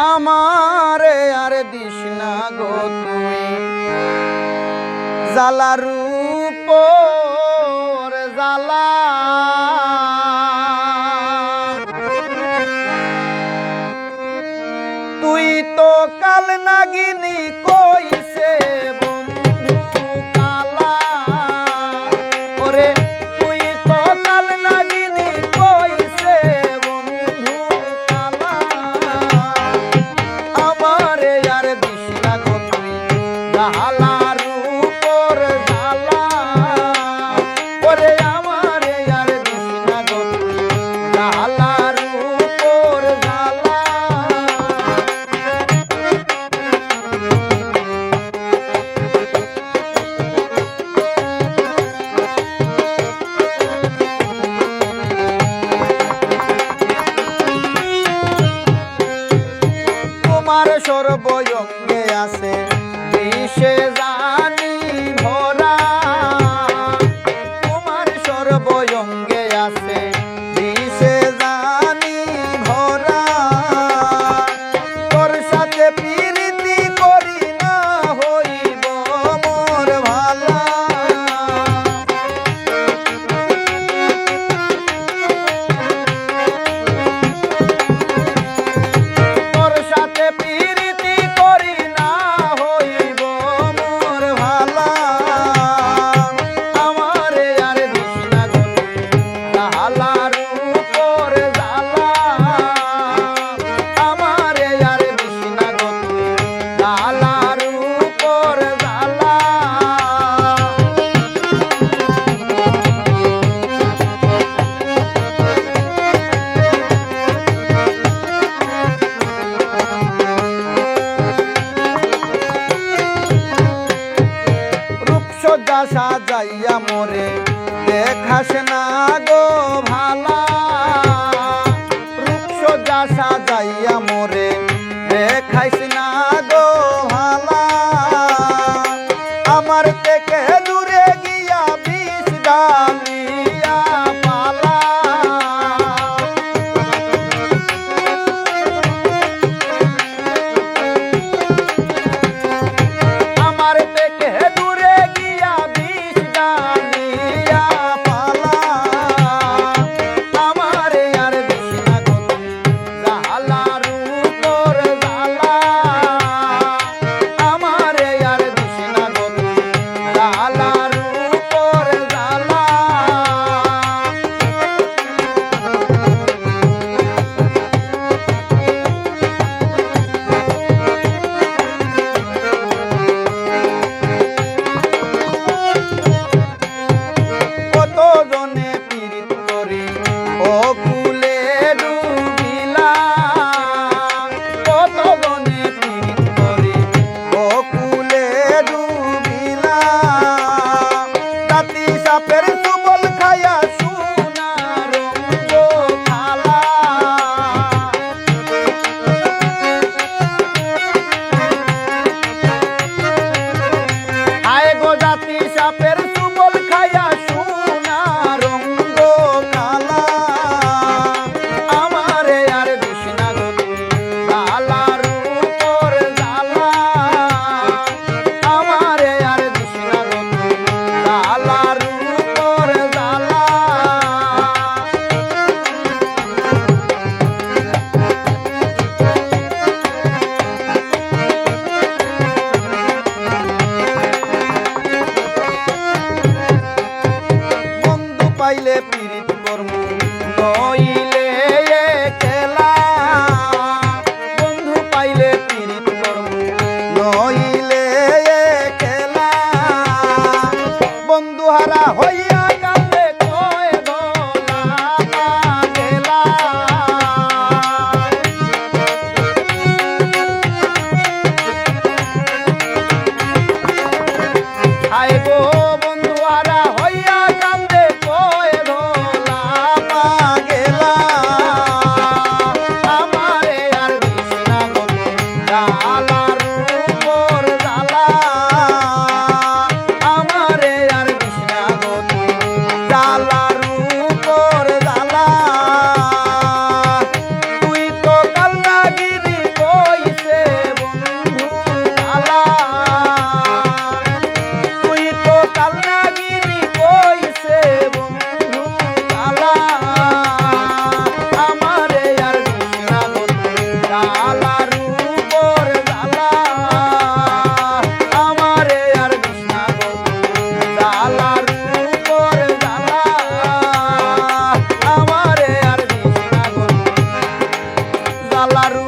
আমারে আর দিস না গো তুই জ্বালার উপর জ্বালা তুই তো কাল নাগিনী কইছে বন্ধু কালা ওরে তুই তো কাল নাগিনী কইছে বন্ধু কালা আমারে আর দিস না গো তুই জ্বালার উপর জ্বালা ওরে আমারে আর দিস না গো তুই জ্বালার উপর জ্বালা তোমার সর্বঙ্গে আছে বিষে জানি ভরা তোমার সর্বঙ্গে আছে বিষে জানি ভরা তোর সাথে প্রীতি করি না হইব মোর ভালা তোর সাথে প্রীতি করি না হইব মোর ভালা আমারে আর দিস না গো জ্বালার উপর জ্বালা আমারে আর দিস না গো জ্বালার উপর জ্বালা রূপসজ্জা সাজাইয়া মোরে দেখাস না গো ভালা রূপসজ্জা সাজাইয়া মোরে দেখাইস না গো ভালা আমার থেকে দূরে গিয়া বিষ ডালিয়া পালা আমার থেকে দূরে গিয়া বিষ ডালিয়া পালা আমারে আর দিস না গো জ্বালার উপর জ্বালা জালার